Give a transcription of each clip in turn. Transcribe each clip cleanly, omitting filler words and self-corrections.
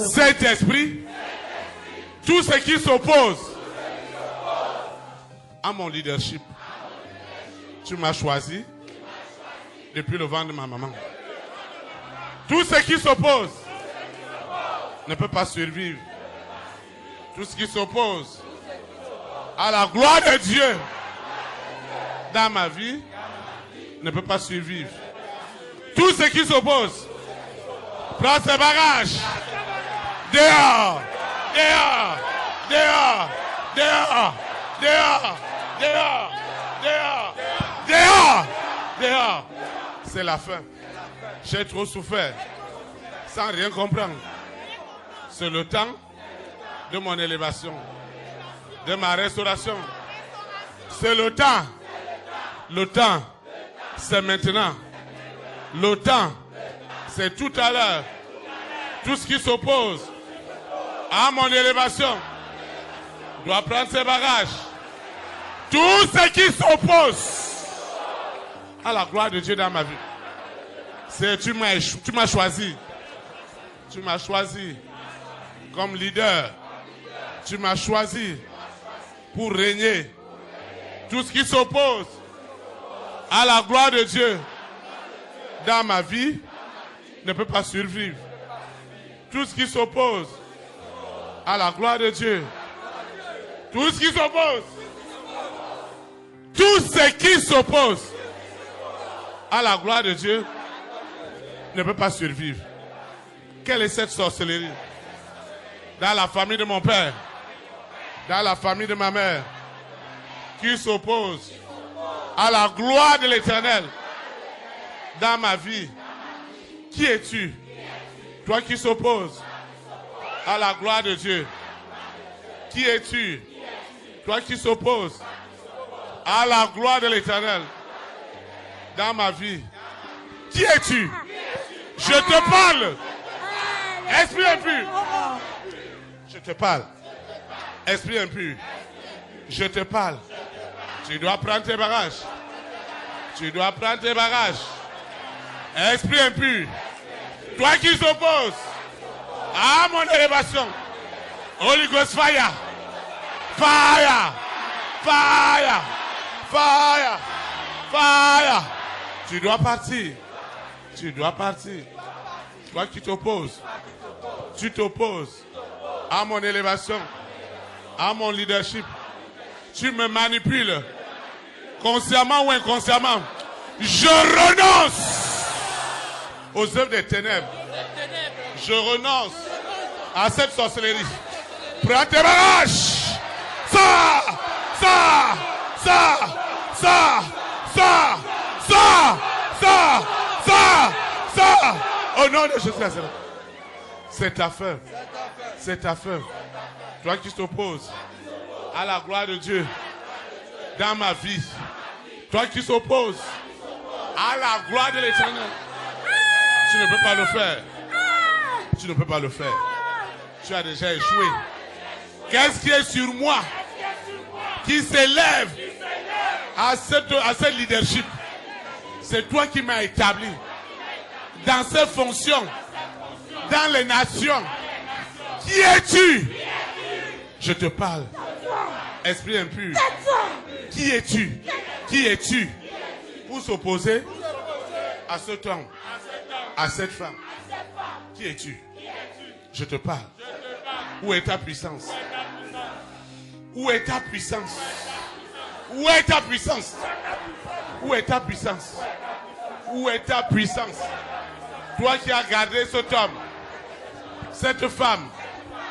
Saint-Esprit, tout ce qui s'oppose à mon leadership, tu m'as choisi depuis le ventre de ma maman. Tout ce qui s'oppose ne peut pas survivre. Tout ce qui s'oppose à la gloire de Dieu dans ma vie ne peut pas survivre. Tout ce qui s'oppose, prends ses bagages. Dehors, dehors, dehors, dehors, dehors, dehors, dehors, dehors, dehors. C'est la fin. J'ai trop souffert sans rien comprendre. C'est le temps de mon élévation, de ma restauration. C'est le temps. Le temps, c'est maintenant. Le temps, c'est tout à l'heure. Tout ce qui s'oppose à mon élévation doit prendre ses bagages. Tout ce qui s'oppose à la gloire de Dieu dans ma vie. Tu m'as choisi. Tu m'as choisi comme leader. Tu m'as choisi pour régner. Tout ce qui s'oppose à la gloire de Dieu dans ma vie ne peut pas survivre. Tout ce qui s'oppose à la gloire de Dieu, tout ce qui s'oppose, tout ce qui s'oppose à la gloire de Dieu ne peut pas survivre. Quelle est cette sorcellerie? Dans la famille de mon père, dans la famille de ma mère, qui s'oppose à la gloire de l'Éternel dans ma vie. Qui es-tu? Toi qui s'opposes à la gloire de Dieu. Qui es-tu? Toi qui s'opposes à la gloire de l'Éternel dans ma vie. Qui es-tu? Je te parle. Esprit impur. Je te parle. Esprit impur. Je te parle. Tu dois prendre tes bagages. Tu dois prendre tes bagages. Esprit impur. Toi qui s'opposes à mon élévation. Holy Ghost fire. Fire. Fire. Fire. Fire. Tu dois partir. Tu dois partir. Toi qui t'opposes. Tu t'opposes à mon élévation. À mon leadership. Tu me manipules. Consciemment ou inconsciemment. Je renonce aux œuvres des ténèbres. Je renonce à cette sorcellerie. Prends tes bagages. Ça. Au nom de Jésus. C'est ta fin. C'est ta fin. Toi qui t'opposes à la gloire de Dieu dans ma vie. Toi qui s'opposes à la gloire de l'Éternel. Tu ne peux pas le faire. Tu ne peux pas le faire. Tu as déjà échoué. Qu'est-ce qui est sur moi qui s'élève à cette leadership? C'est toi qui m'as établi dans ces fonctions, dans les nations. Qui es-tu? Je te parle. Esprit impur. Qui es-tu? Qui es-tu pour s'opposer à cet homme, à cette femme? Qui es-tu? Je te parle. Où est ta puissance? Où est ta puissance? Où est ta puissance? Où est ta puissance? Où est ta puissance? Toi qui as gardé cet homme, cette femme,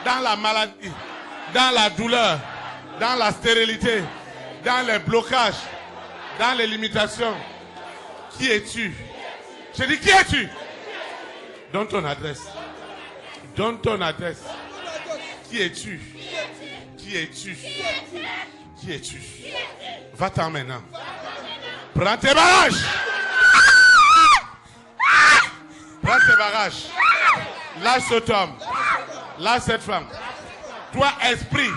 dans la maladie, dans la douleur, dans la stérilité, dans les blocages, dans les limitations. Qui es-tu? Je dis, qui es-tu? Donne ton adresse. Donne ton adresse. Qui es-tu? Qui es-tu? Qui es-tu? Va-t'en maintenant. Prends tes bagages. Prends tes bagages. Lâche cet homme. Lâche cette femme. Toi, esprit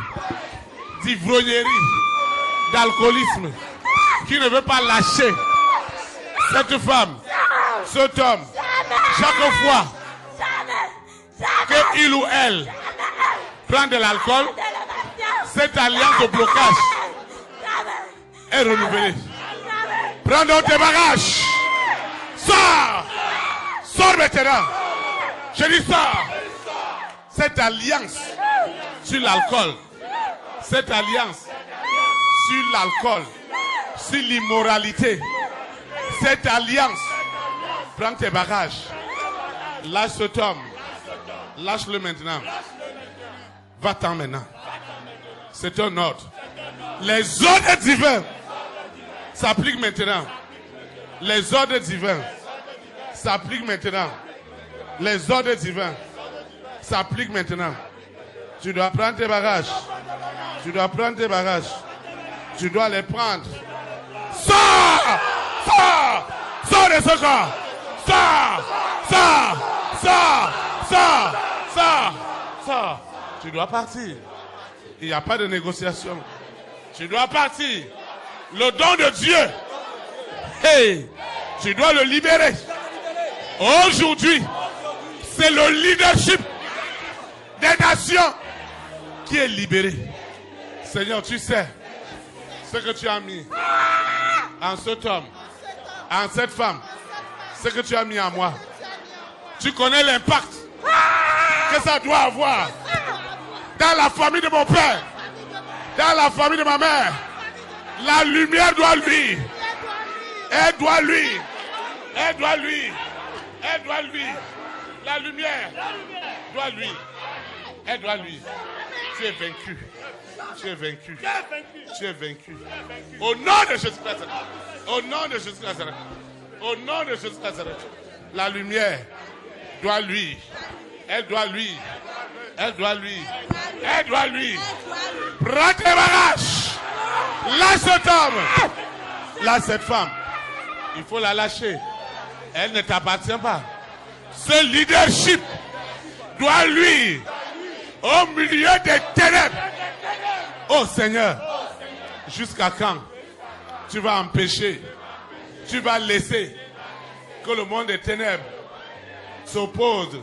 d'ivrognerie, d'alcoolisme, qui ne veut pas lâcher cette femme, cet homme, chaque fois que il ou elle prend de l'alcool, cette alliance de blocage est renouvelée. Prends donc tes bagages. Sors. Sors maintenant. Je dis sors. Cette alliance sur l'alcool, cette alliance sur l'alcool, sur l'immoralité, cette alliance, prends tes bagages. Lâche cet homme. Lâche-le maintenant. Va-t'en maintenant. C'est un ordre. Les ordres divins s'appliquent maintenant. Les ordres divins s'appliquent maintenant. Les ordres divins s'appliquent maintenant. Tu dois prendre tes bagages. Tu dois prendre tes bagages. Tu dois les prendre. Sors! Sors! Sors de ce corps! Sors! Sors! Sors! Sors! Sors! Sors! Tu dois partir. Il n'y a pas de négociation. Tu dois partir. Le don de Dieu. Hey! Tu dois le libérer. Aujourd'hui, c'est le leadership des nations qui est libéré. Seigneur, tu sais ce que tu as mis en cet homme, en cette femme, ce que tu as mis en moi. Tu connais l'impact que ça doit avoir dans la famille de mon père, dans la famille de ma mère. La lumière doit lui. Elle doit lui. Elle doit lui. Elle doit lui. La lumière doit lui. Elle doit lui. Tu es vaincu. Tu es vaincu. Tu es vaincu. Au nom de Jésus-Christ. Au nom de Jésus-Christ. Au nom de Jésus-Christ. La lumière doit lui. Elle doit lui. Elle doit lui. Elle doit lui. Prends tes bagages. Lâche cet homme. Lâche cette femme. Il faut la lâcher. Elle ne t'appartient pas. Ce leadership doit lui. Au milieu des ténèbres. Oh Seigneur, jusqu'à quand tu vas empêcher, tu vas laisser que le monde des ténèbres s'oppose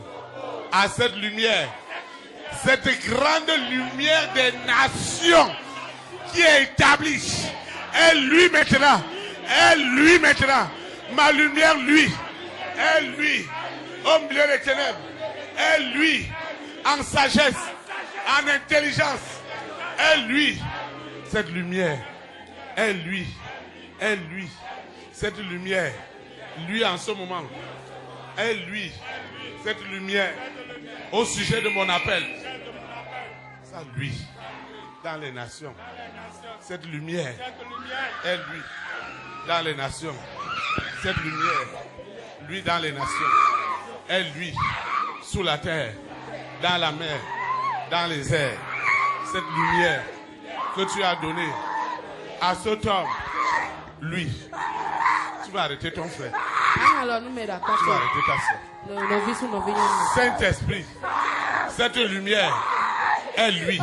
à cette lumière, cette grande lumière des nations qui est établie. Elle lui maintenant, ma lumière lui, elle lui, au milieu des ténèbres, elle lui, en sagesse, en intelligence, elle lui, cette lumière, elle lui, cette lumière, lui en ce moment, elle lui, cette lumière, au sujet de mon appel, ça lui, dans les nations, cette lumière, elle lui, dans les nations, cette lumière, lui dans les nations, elle lui, sous la terre, dans la mer, dans les airs, cette lumière que tu as donnée à cet homme, lui, tu vas arrêter ton frère. Tu vas arrêter ta soeur. Saint-Esprit, cette lumière, elle lui,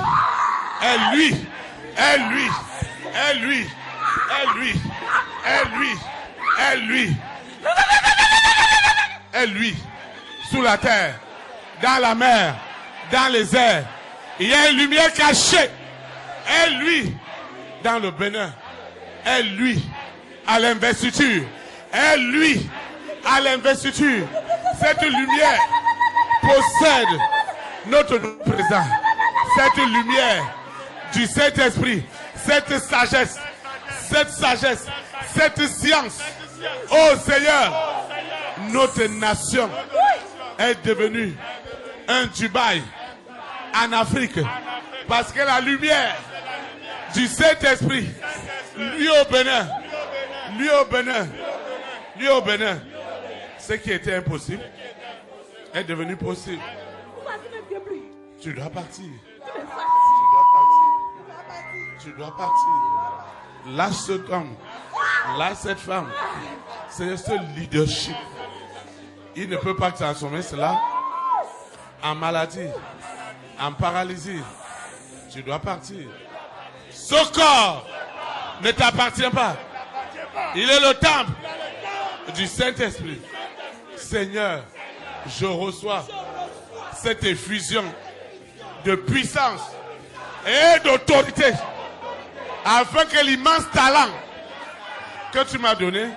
sous la terre, dans la mer, dans les airs, il y a une lumière cachée. Elle lui, dans le Bénin. Elle lui, à l'investiture. Elle lui, à l'investiture. Cette lumière possède notre présent. Cette lumière du Saint-Esprit, cette sagesse, cette science. Oh Seigneur, notre nation est devenue un Dubaï en Afrique, parce que la lumière du Saint-Esprit, lui au Bénin, ce qui était impossible est devenu possible. Tu dois partir. Tu dois partir. Lâche cet homme, lâche cette femme. C'est ce leadership. Il ne peut pas transformer cela en maladie, en paralysie. Tu dois partir. Ce corps ne t'appartient pas. Il est le temple du Saint-Esprit. Seigneur, je reçois cette effusion de puissance et d'autorité, afin que l'immense talent que tu m'as donné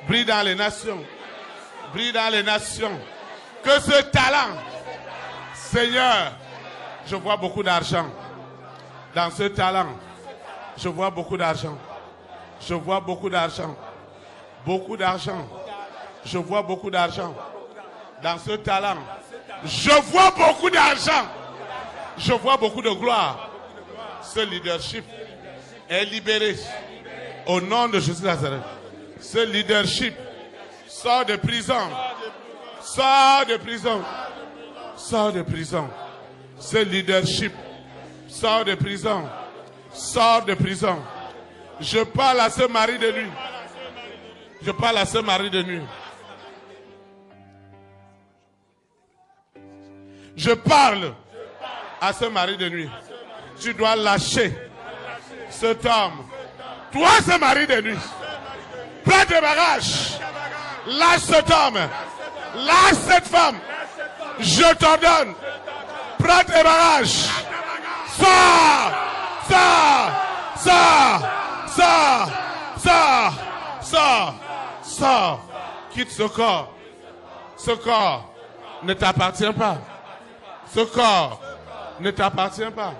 brille dans les nations. Brille dans les nations. Que ce talent, Seigneur, je vois beaucoup d'argent. Dans ce talent, je vois beaucoup d'argent. Je vois beaucoup d'argent. Beaucoup d'argent. Je vois beaucoup d'argent. Dans ce talent, je vois beaucoup d'argent. Je vois beaucoup de gloire. Ce leadership est libéré au nom de Jésus de Nazareth. Ce leadership sort de prison. Sort de prison. Sort de prison. Ce leadership sort de prison. Sort de prison. Je parle à ce mari de nuit. Je parle à ce mari de nuit. Je parle à ce mari de nuit. Tu dois lâcher cet homme. Toi, ce mari de nuit. Prends tes bagages. Lâche cet homme. Lâche cette femme. Je t'ordonne. Prends tes bagages. Sors. Sors. Sors. Sors. Sors. Sors. Sors. Quitte ce corps. Ce corps ne t'appartient pas. Ce corps ne t'appartient pas.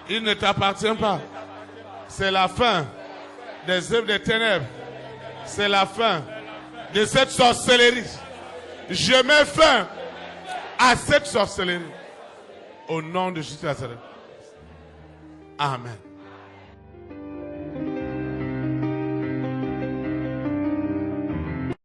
Il ne t'appartient pas. C'est la fin des œuvres des ténèbres. C'est la fin de cette sorcellerie. Je mets fin à cette sorcellerie. Au nom de Jésus de Nazareth. Amen.